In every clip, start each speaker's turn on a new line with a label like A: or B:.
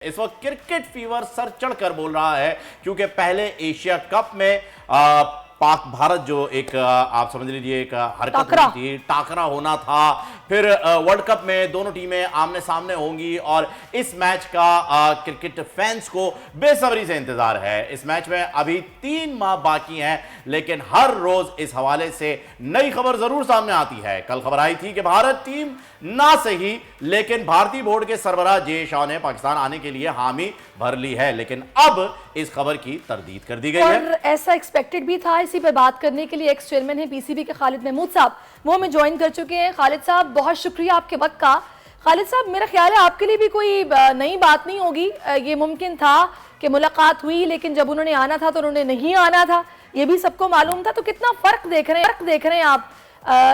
A: इस वक्त cricket fever sir चढ़कर बोल रहा है क्योंकि पहले एशिया कप में पाक भारत जो एक आप समझ लीजिए एक हरकत हुई थी, टाकरा होना था। फिर वर्ल्ड कप में दोनों टीमें आमने सामने होंगी और इस मैच का क्रिकेट फैंस को बेसब्री से इंतजार है। इस मैच में अभी 3 माह बाकी हैं, लेकिन हर रोज इस हवाले से नई खबर जरूर सामने आती है। कल खबर आई थी कि भारत टीम ना सही, लेकिन भारतीय बोर्ड के सरबराह जे शाह ने पाकिस्तान आने के लिए हामी भर ली है, लेकिन अब इस खबर की तरदीद कर दी गई है।
B: और ऐसा एक्सपेक्टेड भी था। इसी पर बात करने के लिए एक्स चेयरमैन है पीसीबी के खालिद महमूद साहब, वो हमें ज्वाइन कर चुके हैं। खालिद साहब, बहुत शुक्रिया आपके वक्त का। खालिद साहब, मेरा ख्याल है आपके लिए भी कोई नई बात नहीं होगी। ये मुमकिन था कि मुलाकात हुई, लेकिन जब उन्होंने आना था तो उन्होंने नहीं आना था, ये भी सबको मालूम था। तो कितना फर्क देख रहे हैं आप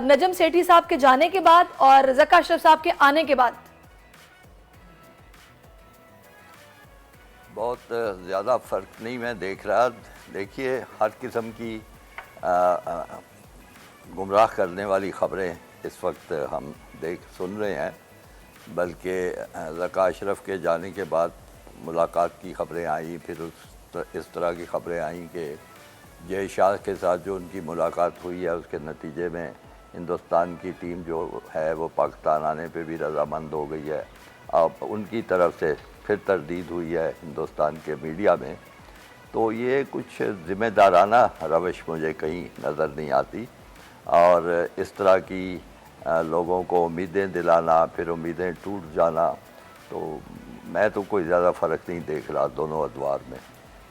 B: नजम सेठी साहब के जाने के बाद और ज़का अशरफ साहब के आने के बाद?
C: बहुत ज़्यादा फ़र्क नहीं मैं देख रहा। देखिए, हर किस्म की गुमराह करने वाली ख़बरें इस वक्त हम सुन रहे हैं। बल्कि ज़का अशरफ के जाने के बाद मुलाकात की ख़बरें आई, फिर इस तरह की ख़बरें आई कि जय शाह के साथ जो उनकी मुलाकात हुई है उसके नतीजे में हिंदुस्तान की टीम जो है वो पाकिस्तान आने पे भी रज़ामंद हो गई है। अब उनकी तरफ से फिर तरदीद हुई है हिंदुस्तान के मीडिया में। तो ये कुछ ज़िम्मेदाराना रवश मुझे कहीं नज़र नहीं आती, और इस तरह की लोगों को उम्मीदें दिलाना, फिर उम्मीदें टूट जाना, तो मैं तो कोई ज़्यादा फ़र्क नहीं देख रहा दोनों अदवार में।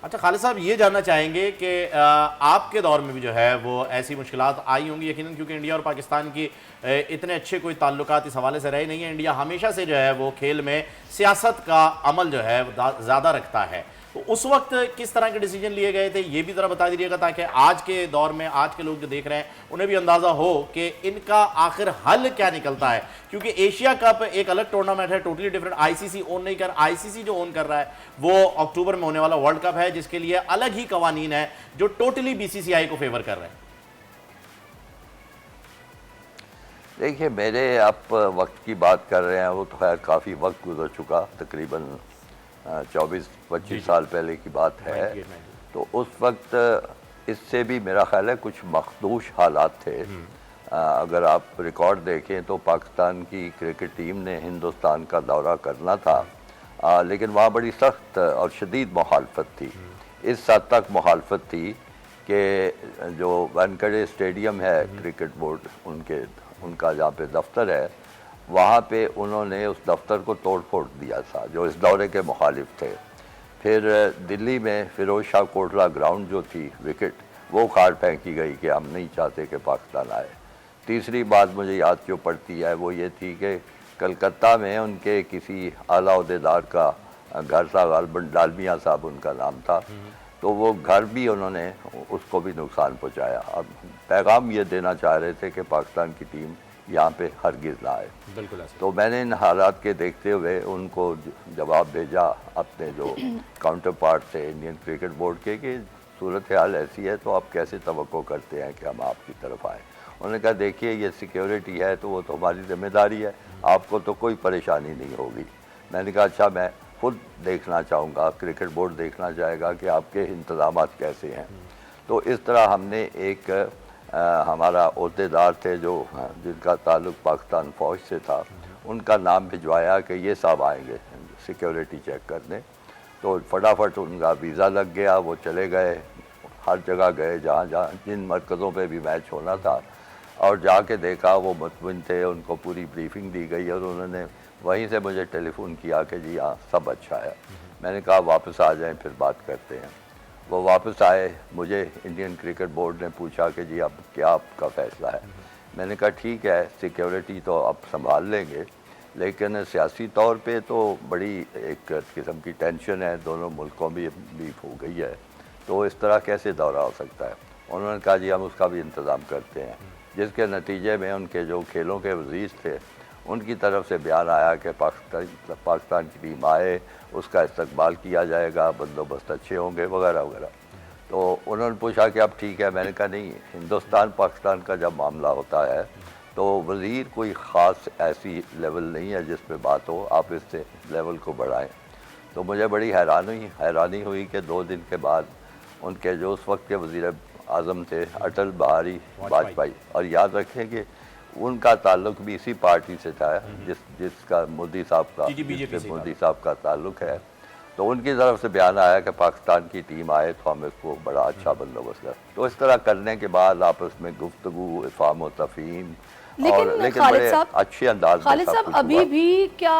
A: अच्छा खालिद साहब, ये जानना चाहेंगे कि आपके दौर में भी जो है वो ऐसी मुश्किलात आई होंगी यकीनन, क्योंकि इंडिया और पाकिस्तान की इतने अच्छे कोई ताल्लुकात इस हवाले से रहे नहीं है। इंडिया हमेशा से जो है वो खेल में सियासत का अमल जो है ज़्यादा रखता है। तो उस वक्त किस तरह के डिसीजन लिए गए थे, ये भी ज़रा बता दीजिएगा, ताकि आज के दौर में आज के लोग जो देख रहे हैं उन्हें भी अंदाज़ा हो कि इनका आखिर हल क्या निकलता है। क्योंकि एशिया कप एक अलग टूर्नामेंट है, टोटली डिफरेंट। आईसीसी ओन नहीं कर, आईसीसी जो ओन कर रहा है वो अक्टूबर में होने वाला वर्ल्ड कप है, जिसके लिए अलग ही कवानीन है जो टोटली बीसीसीआई को फेवर कर रहे हैं।
C: देखिए, मेरे आप वक्त की बात कर रहे हैं, वो तो खैर काफ़ी वक्त गुजर चुका, तकरीबन 24-25 साल पहले की बात है। तो उस वक्त इससे भी मेरा ख्याल है कुछ मखदूश हालात थे। अगर आप रिकॉर्ड देखें तो पाकिस्तान की क्रिकेट टीम ने हिंदुस्तान का दौरा करना था, लेकिन वहाँ बड़ी सख्त और शदीद मुखालफत थी। इस हद तक मुखालफत थी कि जो वानखेड़े स्टेडियम है क्रिकेट बोर्ड उनका जहाँ पे दफ्तर है, वहाँ पे उन्होंने उस दफ्तर को तोड़ फोड़ दिया था, जो इस दौरे के मुखालिफ थे। फिर दिल्ली में फिरोज शाह कोटला ग्राउंड जो थी विकेट, वो उखाड़ फेंकी गई कि हम नहीं चाहते कि पाकिस्तान आए। तीसरी बात मुझे याद जो पड़ती है वो ये थी कि कलकत्ता में उनके किसी आला ओहदेदार का घर था, गालबन डालमिया साहब उनका नाम था, तो वो घर भी उन्होंने उसको भी नुकसान पहुँचाया। अब पैगाम ये देना चाह रहे थे कि पाकिस्तान की टीम यहाँ पे हरगिज़ ना आए।
A: बिल्कुल।
C: तो मैंने इन हालात के देखते हुए उनको जवाब भेजा अपने जो काउंटर पार्ट थे इंडियन क्रिकेट बोर्ड के, कि सूरत हाल ऐसी है तो आप कैसे तवक्को करते हैं कि हम आपकी तरफ आए। उन्होंने कहा, देखिए ये सिक्योरिटी है तो वो तो हमारी जिम्मेदारी है, आपको तो कोई परेशानी नहीं होगी। मैंने कहा, अच्छा मैं खुद देखना चाहूँगा, क्रिकेट बोर्ड देखना चाहेगा कि आपके इंतज़ाम कैसे हैं। तो इस तरह हमने एक हमारा ओहदेदार थे जो जिनका ताल्लुक़ पाकिस्तान फ़ौज से था, उनका नाम भिजवाया कि ये साहब आएंगे सिक्योरिटी चेक करने। तो फटाफट उनका वीज़ा लग गया, वो चले गए, हर जगह गए जहाँ जिन मरकज़ों पे भी मैच होना था, और जाके देखा वो मुतमिन थे, उनको पूरी ब्रीफिंग दी गई और उन्होंने वहीं से मुझे टेलीफोन किया कि जी हाँ सब अच्छा है। मैंने कहा वापस आ जाएँ फिर बात करते हैं। वो वापस आए, मुझे इंडियन क्रिकेट बोर्ड ने पूछा कि जी अब क्या आपका फ़ैसला है। मैंने कहा ठीक है, सिक्योरिटी तो आप संभाल लेंगे, लेकिन सियासी तौर पे तो बड़ी एक किस्म की टेंशन है, दोनों मुल्कों में बीफ हो गई है, तो इस तरह कैसे दौरा हो सकता है। उन्होंने कहा जी हम उसका भी इंतज़ाम करते हैं, जिसके नतीजे में उनके जो खेलों के वज़ीर थे उनकी तरफ से बयान आया कि पाकिस्तान की टीम आए, उसका इस्तकबाल किया जाएगा, बंदोबस्त अच्छे होंगे वगैरह वगैरह। तो उन्होंने पूछा कि अब ठीक है। मैंने कहा नहीं, हिंदुस्तान पाकिस्तान का जब मामला होता है तो वज़ीर कोई ख़ास ऐसी लेवल नहीं है जिस पे बात हो, आप इससे लेवल को बढ़ाएं। तो मुझे बड़ी हैरानी हुई कि 2 दिन के बाद उनके जो उस वक्त के वज़ीर आज़म थे अटल बिहारी वाजपेयी, और याद रखें कि उनका ताल्लुक भी इसी पार्टी से था जिसका मोदी साहब का ताल्लुक है। तो उनकी तरफ से बयान आया कि पाकिस्तान की टीम आए तो हम इसको बड़ा अच्छा बंदोबस्त कर। तो इस तरह करने के बाद आपस में गुफ्तगू, इफ़ाम व तफ़हीम, लेकिन बड़े अच्छे अंदाज में।
B: खालिद साहब, अभी भी क्या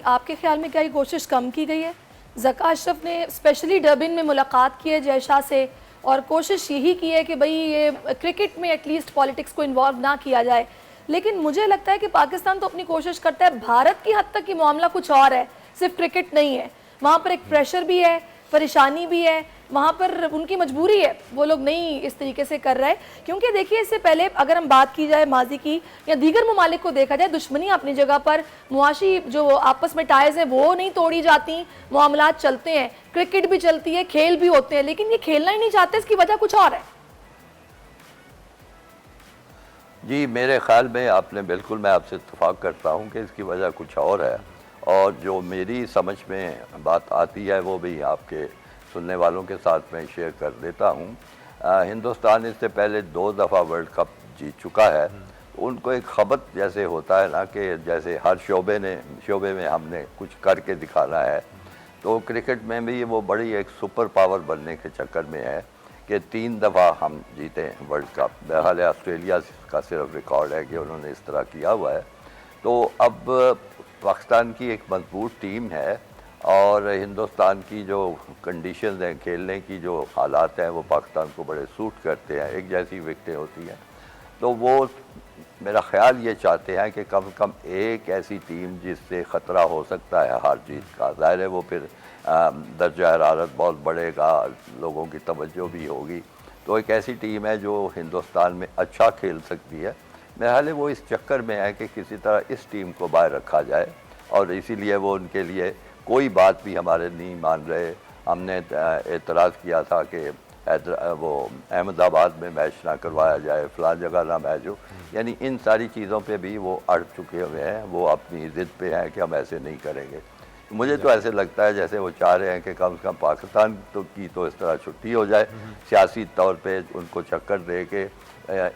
B: आपके ख्याल में क्या ये कोशिश कम की गई है? ज़का अशरफ ने स्पेशली डर्बिन में मुलाकात की है जय शाह से और कोशिश यही की है कि भाई ये क्रिकेट में एटलीस्ट पॉलिटिक्स को इन्वॉल्व ना किया जाए, लेकिन मुझे लगता है कि पाकिस्तान तो अपनी कोशिश करता है। भारत की हद तक ये मामला कुछ और है, सिर्फ क्रिकेट नहीं है। वहाँ पर एक प्रेशर भी है, परेशानी भी है, वहाँ पर उनकी मजबूरी है, वो लोग नहीं इस तरीके से कर रहे। क्योंकि देखिए, इससे पहले अगर हम बात की जाए माजी की या दीगर ममालिक को देखा जाए, दुश्मनी अपनी जगह पर, मुआशी जो आपस में टाइज हैं वो नहीं तोड़ी जाती, मामलात चलते हैं, क्रिकेट भी चलती है, खेल भी होते हैं, लेकिन ये खेलना ही नहीं चाहते। इसकी वजह कुछ और है।
C: जी, मेरे ख्याल में आपने बिल्कुल, मैं आपसे इत्तेफाक करता हूँ कि इसकी वजह कुछ और है, और जो मेरी समझ में बात आती है वो भी आपके सुनने वालों के साथ में शेयर कर देता हूँ। हिंदुस्तान इससे पहले 2 दफ़ा वर्ल्ड कप जीत चुका है। उनको एक खबत जैसे होता है ना कि जैसे हर शोबे में हमने कुछ करके दिखाना है, तो क्रिकेट में भी वो बड़ी एक सुपर पावर बनने के चक्कर में है कि 3 दफ़ा हम जीते हैं वर्ल्ड कप। बहरहाल ऑस्ट्रेलिया का सिर्फ रिकॉर्ड है कि उन्होंने इस तरह किया हुआ है। तो अब पाकिस्तान की एक मजबूत टीम है और हिंदुस्तान की जो कंडीशंस हैं, खेलने की जो हालात हैं, वो पाकिस्तान को बड़े सूट करते हैं, एक जैसी विकेटें होती हैं। तो वो मेरा ख्याल ये चाहते हैं कि कम से कम एक ऐसी टीम जिससे ख़तरा हो सकता है हार जीत का। ज़ाहिर है वो फिर दर्जा हरारत बहुत बढ़ेगा, लोगों की तवज्जो भी होगी। तो एक ऐसी टीम है जो हिंदुस्तान में अच्छा खेल सकती है। मेरा ख्याल है वो इस चक्कर में है कि किसी तरह इस टीम को बाहर रखा जाए, और इसीलिए वो उनके लिए कोई बात भी हमारे नहीं मान रहे। हमने एतराज़ किया था कि वो अहमदाबाद में मैच ना करवाया जाए, फ़लाँ जगह ना मैच हो, यानी इन सारी चीज़ों पे भी वो अड़ चुके हुए हैं। वो अपनी ज़िद पे हैं कि हम ऐसे नहीं करेंगे। मुझे तो ऐसे लगता है जैसे वो चाह रहे हैं कि कम से कम पाकिस्तान तो इस तरह छुट्टी हो जाए, सियासी तौर पे उनको चक्कर दे के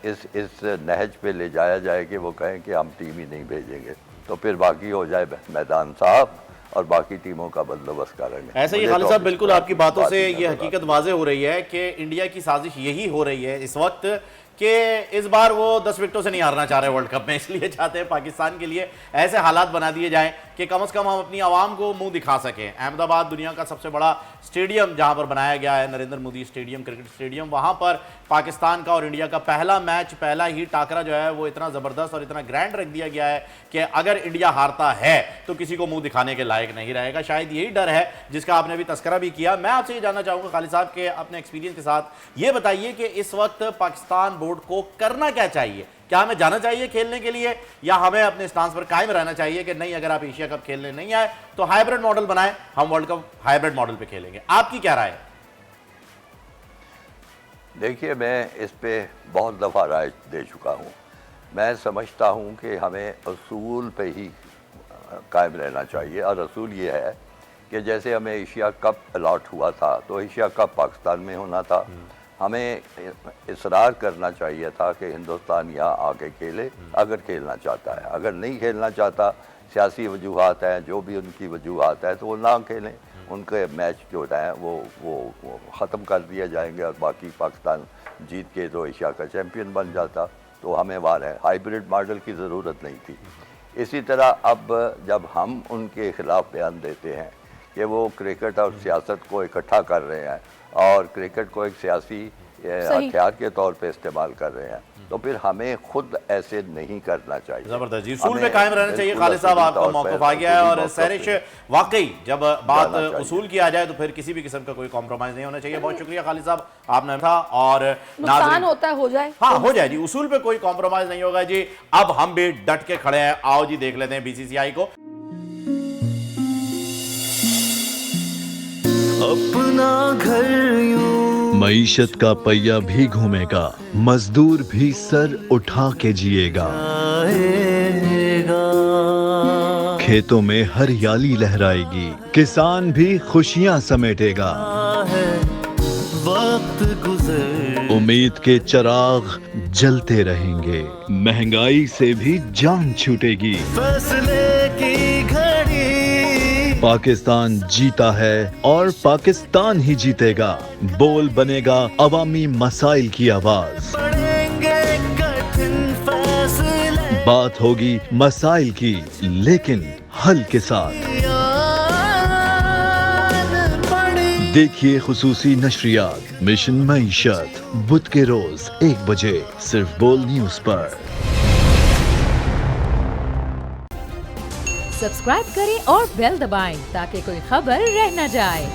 C: इस नहज पे ले जाया जाए कि वो कहें कि हम टीम ही नहीं भेजेंगे, तो फिर बाकी हो जाए मैदान साफ और बाकी टीमों का बंदोबस्त करेंगे।
A: ऐसे ही खालिद साहब, बिल्कुल आपकी बातों से ये हकीकत वाज़े हो रही है कि इंडिया की साजिश यही हो रही है इस वक्त कि इस बार वो 10 विकेटों से नहीं हारना चाह रहे वर्ल्ड कप में, इसलिए चाहते हैं पाकिस्तान के लिए ऐसे हालात बना दिए जाएं कि कम से कम हम अपनी आवाम को मुंह दिखा सकें। अहमदाबाद दुनिया का सबसे बड़ा स्टेडियम जहां पर बनाया गया है, Narendra Modi stadium, cricket stadium, वहां पर पाकिस्तान का और इंडिया का पहला मैच, पहला ही टाकरा जो है वो इतना ज़बरदस्त और इतना ग्रैंड रख दिया गया है कि अगर इंडिया हारता है तो किसी को मुंह दिखाने के लायक नहीं रहेगा। शायद यही डर है जिसका आपने अभी तस्करा भी किया। मैं आपसे ये जानना चाहूँगा खालिद साहब के अपने एक्सपीरियंस के साथ ये बताइए कि इस वक्त पाकिस्तान बोर्ड को करना क्या चाहिए? क्या हमें जाना चाहिए खेलने के लिए, या हमें अपने स्टांस पर कायम रहना चाहिए कि नहीं, अगर आप एशिया कप खेलने नहीं आए तो हाइब्रिड मॉडल बनाएं, हम वर्ल्ड कप हाइब्रिड मॉडल पे खेलेंगे? आपकी क्या राय है?
C: देखिए, मैं इस पे बहुत दफ़ा राय दे चुका हूँ। मैं समझता हूँ कि हमें असूल पे ही कायम रहना चाहिए, और असूल ये है कि जैसे हमें एशिया कप अलॉट हुआ था तो एशिया कप पाकिस्तान में होना था। हमें इसरार करना चाहिए था कि हिंदुस्तान यहाँ आके खेले अगर खेलना चाहता है। अगर नहीं खेलना चाहता, सियासी वजूहात हैं, जो भी उनकी वजूहात है, तो वो ना खेलें। उनके मैच जो हैं वो ख़त्म कर दिए जाएंगे और बाकी पाकिस्तान जीत के तो एशिया का चैम्पियन बन जाता। तो हमें वार है, हाइब्रिड मॉडल की ज़रूरत नहीं थी। इसी तरह अब जब हम उनके ख़िलाफ़ बयान देते हैं कि वो क्रिकेट और सियासत को इकट्ठा कर रहे हैं और क्रिकेट को एक सियासी हथियार के तौर पे इस्तेमाल कर रहे हैं, तो फिर हमें खुद ऐसे नहीं करना चाहिए।
A: जबरदस्त जी, उसूल पे कायम रहना चाहिए। खालिद साहब, आपका मौक़िफ़ आ गया है, और सैरिश वाकई जब बात उसूल की आ जाए तो फिर किसी भी किस्म का कोई कॉम्प्रोमाइज़ नहीं होना चाहिए। बहुत शुक्रिया खालिद साहब, आपने था। और
B: नुकसान होता है, हो जाए,
A: हाँ हो जाए जी, उसूल पे कोई कॉम्प्रोमाइज़ नहीं होगा जी। अब हम भी डट के खड़े हैं। आओ जी, देख लेते हैं बीसीसीआई को।
D: अपना घर यूं
E: मईशत का पहिया भी घूमेगा, मजदूर भी सर उठा के जिएगा। खेतों में हरियाली लहराएगी, किसान भी खुशियां समेटेगा।
D: है वक्त गुजर
E: उम्मीद के चिराग जलते रहेंगे, महंगाई से भी जान छूटेगी।
D: फैसले की घड़ी
E: पाकिस्तान जीता है और पाकिस्तान ही जीतेगा। बोल बनेगा अवामी मसाइल की आवाज।
D: पड़ेंगे कठिन फैसले
E: बात होगी मसाइल की, लेकिन हल के साथ। देखिए खुसूसी नशरियात मिशन मईशत बुध के रोज 1 बजे सिर्फ बोल न्यूज पर।
F: सब्सक्राइब करें और बेल दबाएं ताकि कोई खबर रह न जाए।